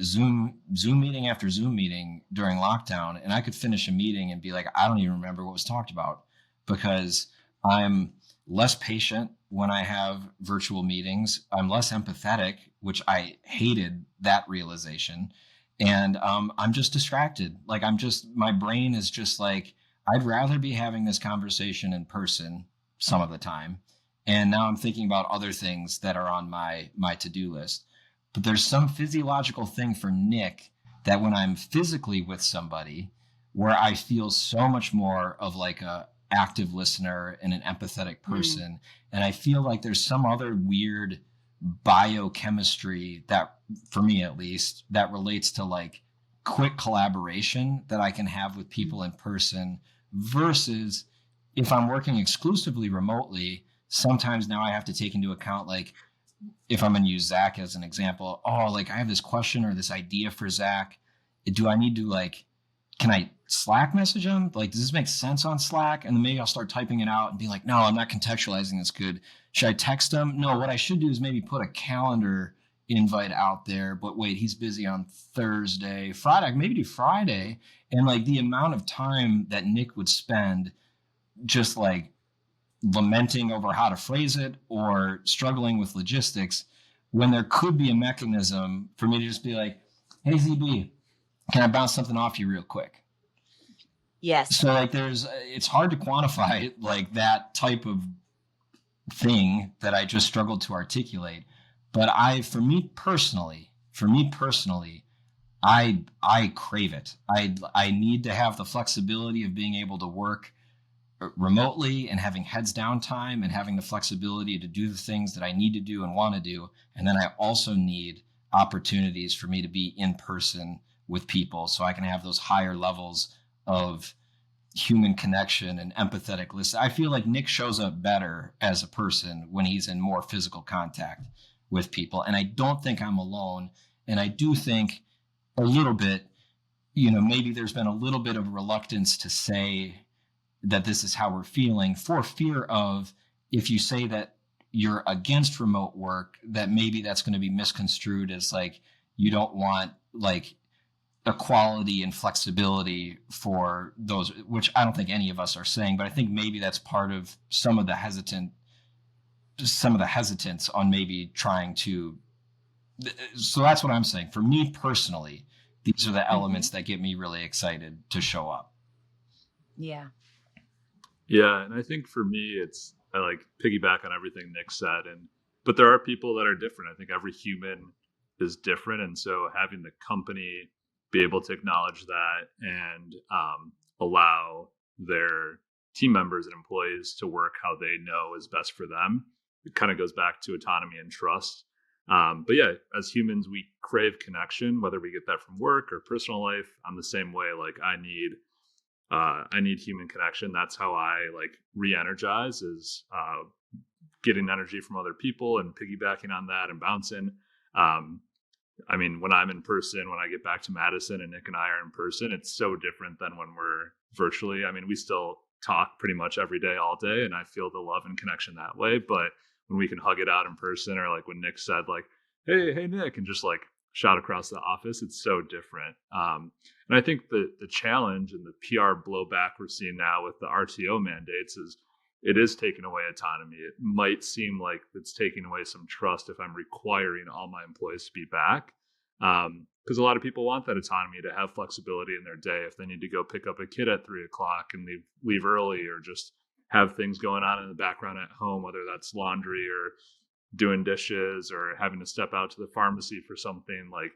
Zoom meeting after Zoom meeting during lockdown, and I could finish a meeting and be like, I don't even remember what was talked about, because I'm less patient when I have virtual meetings. I'm less empathetic, which I hated that realization. And I'm just distracted. Like my brain is just like, I'd rather be having this conversation in person some of the time. And now I'm thinking about other things that are on my to-do list. But there's some physiological thing for Nick that when I'm physically with somebody where I feel so much more of like a active listener and an empathetic person. And I feel like there's some other weird biochemistry that, for me at least, that relates to like quick collaboration that I can have with people in person, versus if I'm working exclusively remotely. Sometimes now I have to take into account, like, if I'm going to use Zach as an example, like I have this question or this idea for Zach. Do I need to, like, can I Slack message him? Like, does this make sense on Slack? And then maybe I'll start typing it out and be like, no, I'm not contextualizing this good. Should I text him? No, what I should do is maybe put a calendar invite out there, but wait, he's busy on Thursday, Friday, maybe do Friday. And like the amount of time that Nick would spend just like lamenting over how to phrase it or struggling with logistics, when there could be a mechanism for me to just be like, hey, ZB, can I bounce something off you real quick? Yes. So like it's hard to quantify like that type of thing that I just struggled to articulate. But for me personally, I crave it. I need to have the flexibility of being able to work remotely and having heads down time and having the flexibility to do the things that I need to do and want to do. And then I also need opportunities for me to be in person with people so I can have those higher levels of human connection and empathetic listen. I feel like Nick shows up better as a person when he's in more physical contact with people. And I don't think I'm alone. And I do think a little bit, maybe there's been a little bit of reluctance to say that this is how we're feeling, for fear of, if you say that you're against remote work, that maybe that's going to be misconstrued as like you don't want like equality and flexibility for those, which I don't think any of us are saying, but I think maybe that's part of some of the hesitance on maybe trying to. So that's what I'm saying. For me personally, these are the elements that get me really excited to show up. Yeah. Yeah, and I think for me, I like piggyback on everything Nick said, but there are people that are different. I think every human is different, and so having the company be able to acknowledge that and allow their team members and employees to work how they know is best for them, it kind of goes back to autonomy and trust. But yeah, as humans, we crave connection, whether we get that from work or personal life. I'm the same way. Like I need human connection. That's how I like re-energize is getting energy from other people and piggybacking on that and bouncing. Um, I mean, when I'm in person, when I get back to Madison and Nick and I are in person, it's so different than when we're virtually. I mean, we still talk pretty much every day, all day, and I feel the love and connection that way. But when we can hug it out in person, or like when Nick said, like, hey, Nick, and just like shout across the office, it's so different. And I think the challenge and the PR blowback we're seeing now with the RTO mandates is it is taking away autonomy. It might seem like it's taking away some trust if I'm requiring all my employees to be back. Because a lot of people want that autonomy to have flexibility in their day if they need to go pick up a kid at 3:00 and leave early, or just have things going on in the background at home, whether that's laundry or doing dishes or having to step out to the pharmacy for something. Like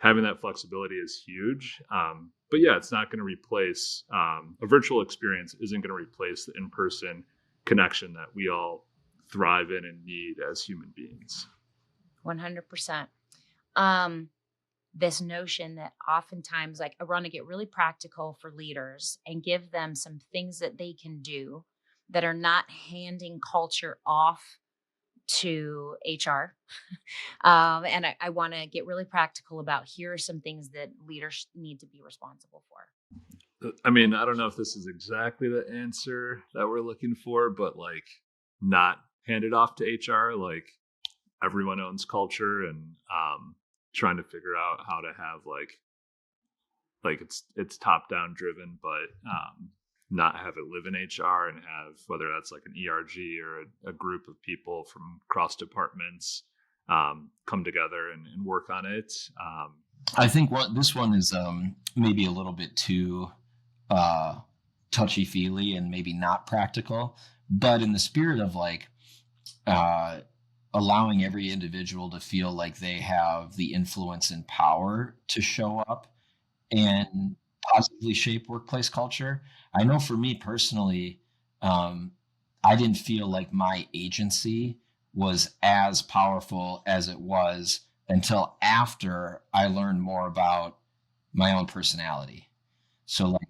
having that flexibility is huge. But yeah, it's not going to replace a virtual experience isn't going to replace the in-person connection that we all thrive in and need as human beings. 100%. This notion that oftentimes, like, I want to get really practical for leaders and give them some things that they can do that are not handing culture off to HR. And I want to get really practical about here are some things that leaders need to be responsible for. I mean, I don't know if this is exactly the answer that we're looking for, but like not hand it off to HR. Like everyone owns culture, and trying to figure out how to have like it's top down driven, but not have it live in HR, and have whether that's like an ERG or a group of people from cross departments come together and work on it. I think this one is maybe a little bit too touchy-feely and maybe not practical, but in the spirit of like allowing every individual to feel like they have the influence and power to show up and positively shape workplace culture. I know for me personally, I didn't feel like my agency was as powerful as it was until after I learned more about my own personality. So like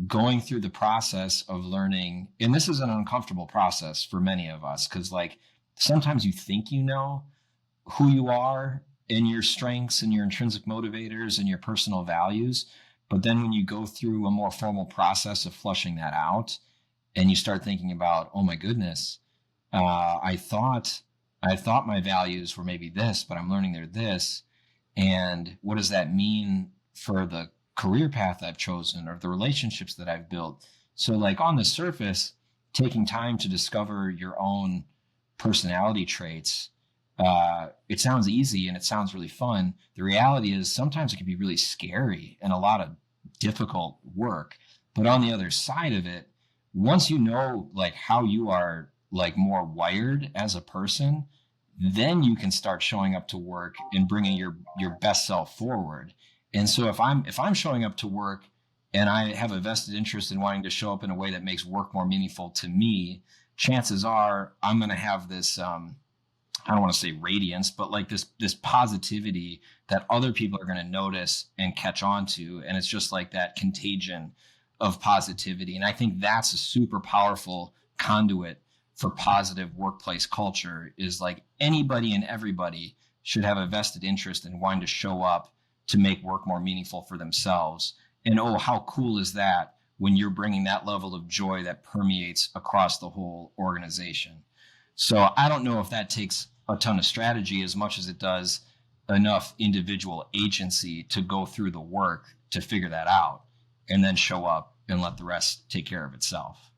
going through the process of learning, and this is an uncomfortable process for many of us, because like sometimes you think you know who you are and your strengths and your intrinsic motivators and your personal values. But then when you go through a more formal process of flushing that out and you start thinking about, oh my goodness, I thought my values were maybe this, but I'm learning they're this. And what does that mean for the career path I've chosen or the relationships that I've built? So like on the surface, taking time to discover your own personality traits, it sounds easy and it sounds really fun. The reality is sometimes it can be really scary and a lot of difficult work. But on the other side of it, once you know like how you are like more wired as a person, then you can start showing up to work and bringing your best self forward. And so if I'm showing up to work and I have a vested interest in wanting to show up in a way that makes work more meaningful to me, chances are I'm going to have this I don't want to say radiance, but like this positivity that other people are going to notice and catch on to. And it's just like that contagion of positivity. And I think that's a super powerful conduit for positive workplace culture, is like anybody and everybody should have a vested interest in wanting to show up to make work more meaningful for themselves. And oh, how cool is that when you're bringing that level of joy that permeates across the whole organization. So I don't know if that takes a ton of strategy as much as it does enough individual agency to go through the work to figure that out and then show up and let the rest take care of itself.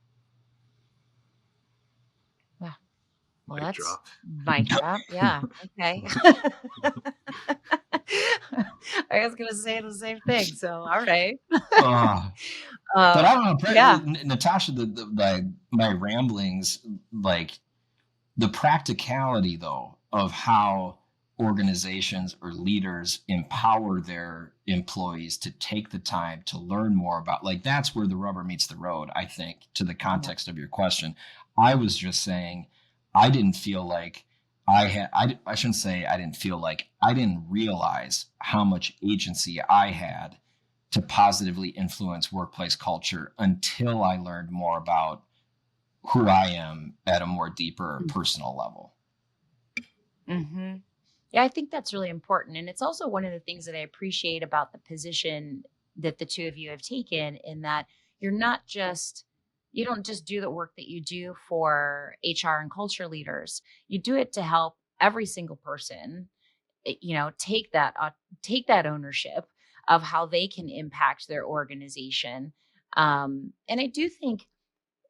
Wow. Well, Mic that's drop. mic drop. Yeah. Okay. I was going to say the same thing. So, all right. But I don't know, Yeah. Natasha, my ramblings, like the practicality though of how organizations or leaders empower their employees to take the time to learn more about, like, that's where the rubber meets the road, I think, to the context of your question. I was just saying, I didn't feel like I shouldn't say I didn't feel like, I didn't realize how much agency I had to positively influence workplace culture until I learned more about who I am at a more deeper personal level. Mm-hmm. Yeah, I think that's really important. And it's also one of the things that I appreciate about the position that the two of you have taken, in that you don't just do the work that you do for HR and culture leaders. You do it to help every single person, take that ownership of how they can impact their organization. And I do think,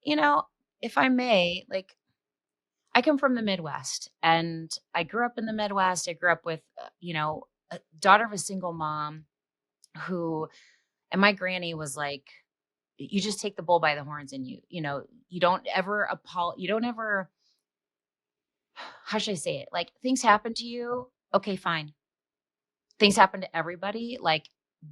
if I may, like, I come from the Midwest, and I grew up in the Midwest. I grew up with, a daughter of a single mom and my granny was like, you just take the bull by the horns, and you don't ever you don't ever, how should I say it? Like, things happen to you. Okay, fine. Things happen to everybody. Like,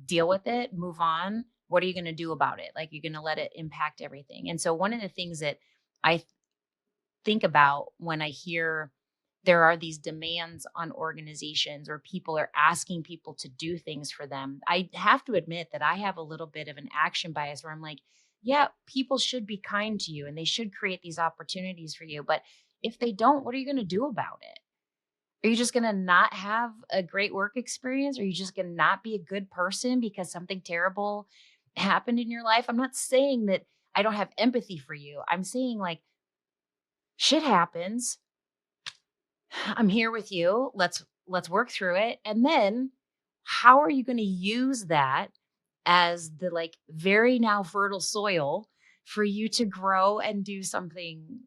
deal with it, move on. What are you going to do about it? Like, you're going to let it impact everything. And so one of the things that I think about when I hear there are these demands on organizations, or people are asking people to do things for them, I have to admit that I have a little bit of an action bias where I'm like, yeah, people should be kind to you and they should create these opportunities for you. But if they don't, what are you going to do about it? Are you just going to not have a great work experience? Are you just going to not be a good person because something terrible happened in your life? I'm not saying that I don't have empathy for you. I'm saying, like, shit happens. I'm here with you. Let's work through it. And then how are you going to use that as the, like, very now fertile soil for you to grow and do something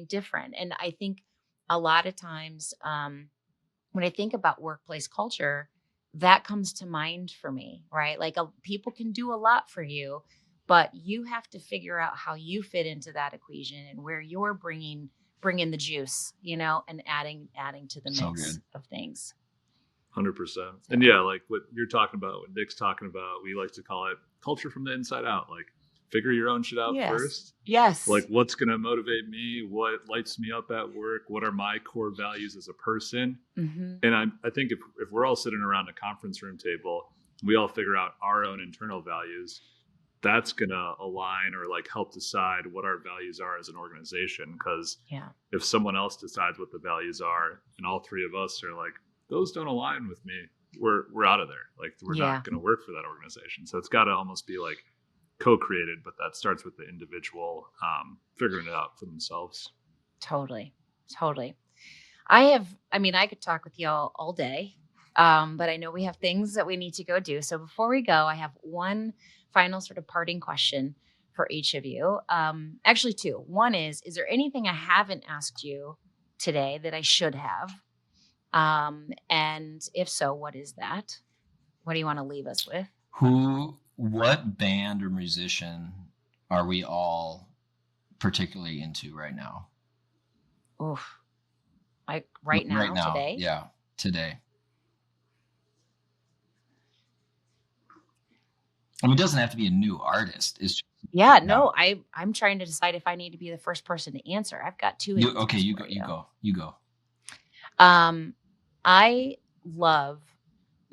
different? And I think a lot of times, when I think about workplace culture, that comes to mind for me, right? Like, people can do a lot for you, but you have to figure out how you fit into that equation and where you're bringing the juice, and adding to the So mix good. of things. 100%. And yeah, like what you're talking about, what Nick's talking about, we like to call it culture from the inside out. Like, figure your own shit out first. Yes. Like, what's going to motivate me? What lights me up at work? What are my core values as a person? Mm-hmm. And I think if we're all sitting around a conference room table, we all figure out our own internal values, that's going to align or like help decide what our values are as an organization. Because if someone else decides what the values are and all three of us are like, those don't align with me, we're out of there. Like, we're not going to work for that organization. So it's got to almost be like co-created, but that starts with the individual figuring it out for themselves. Totally. I could talk with y'all all day, but I know we have things that we need to go do. So before we go, I have one final sort of parting question for each of you. Actually, two. One is there anything I haven't asked you today that I should have? And if so, what is that? What do you want to leave us with? What band or musician are we all particularly into right now? Oof. Like right now, today? Yeah, today. I mean, it doesn't have to be a new artist. It's just, I'm trying to decide if I need to be the first person to answer. I've got two. You go. I love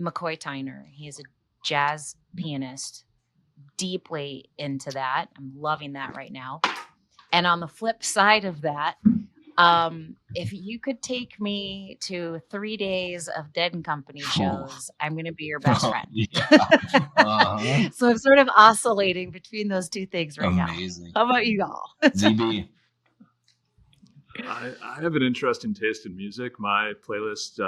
McCoy Tyner. He is a jazz pianist, deeply into that. I'm loving that right now. And on the flip side of that, if you could take me to 3 days of Dead and Company shows, I'm going to be your best friend. Uh-huh. So I'm sort of oscillating between those two things right now. Amazing. How about you all? ZB. I have an interesting taste in music. My playlist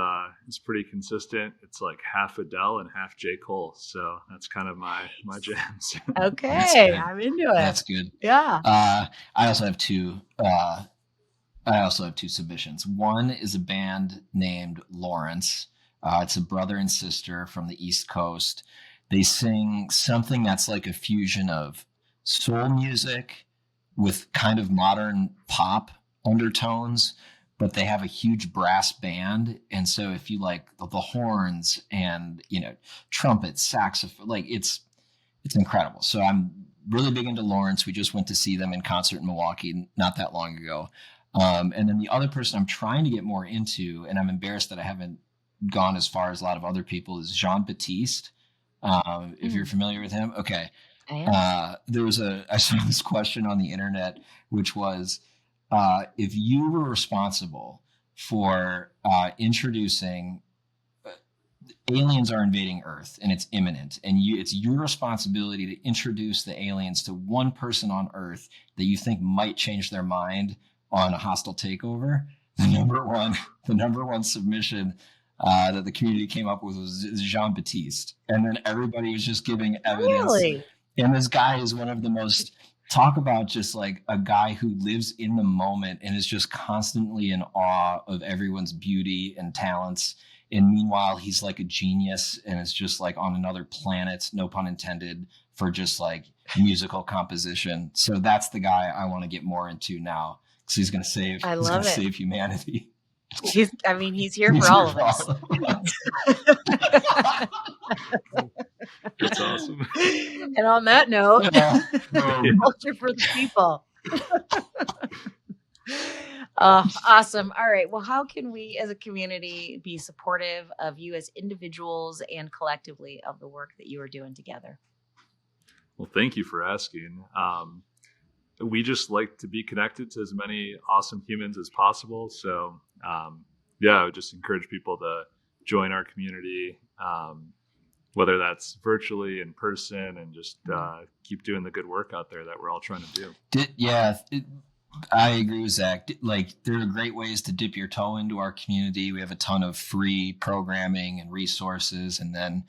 is pretty consistent. It's like half Adele and half J. Cole. So that's kind of my jams. Okay, I'm into it. That's good. Yeah. I also have two submissions. One is a band named Lawrence. It's a brother and sister from the East Coast. They sing something that's like a fusion of soul music with kind of modern pop undertones, but they have a huge brass band. And so if you like the horns and, trumpets, saxophone, like it's incredible. So I'm really big into Lawrence. We just went to see them in concert in Milwaukee not that long ago. And then the other person I'm trying to get more into, and I'm embarrassed that I haven't gone as far as a lot of other people, is Jean Baptiste. If you're familiar with him, okay. I am. I saw this question on the internet, which was, if you were responsible for introducing aliens are invading Earth and it's imminent, and it's your responsibility to introduce the aliens to one person on Earth that you think might change their mind on a hostile takeover. The number one submission that the community came up with was Jean Baptiste, and then everybody was just giving evidence. Really? And this guy is one of the most, talk about just like a guy who lives in the moment and is just constantly in awe of everyone's beauty and talents. And meanwhile, he's like a genius and is just like on another planet, no pun intended, for just like musical composition. So that's the guy I want to get more into now, because he's going to save humanity. He's here for all of us. That's awesome. And on that note, culture for the people. Awesome. All right. Well, how can we as a community be supportive of you as individuals and collectively of the work that you are doing together? Well, thank you for asking. We just like to be connected to as many awesome humans as possible. So, I would just encourage people to join our community, whether that's virtually, in person, and just keep doing the good work out there that we're all trying to do. I agree with Zach. Like, there are great ways to dip your toe into our community. We have a ton of free programming and resources. And then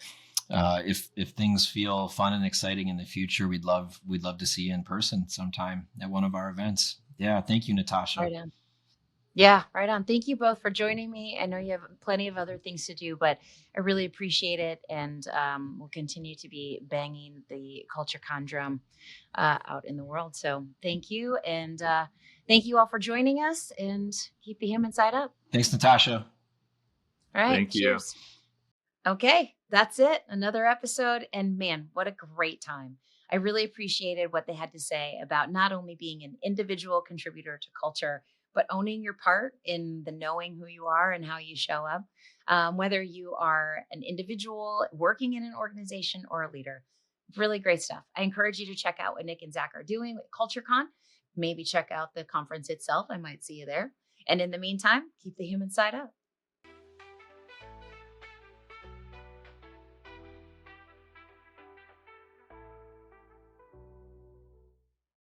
if things feel fun and exciting in the future, we'd love to see you in person sometime at one of our events. Yeah. Thank you, Natasha. Right on. Yeah, right on. Thank you both for joining me. I know you have plenty of other things to do, but I really appreciate it. And we'll continue to be banging the CultureCon drum out in the world. So thank you. And thank you all for joining us, and keep the human side up. Thanks, Natasha. All right. Thank cheers. You. Okay. That's it. Another episode. And man, what a great time. I really appreciated what they had to say about not only being an individual contributor to culture, but owning your part in the knowing who you are and how you show up, whether you are an individual working in an organization or a leader. Really great stuff. I encourage you to check out what Nick and Zach are doing with CultureCon. Maybe check out the conference itself. I might see you there. And in the meantime, keep the human side up.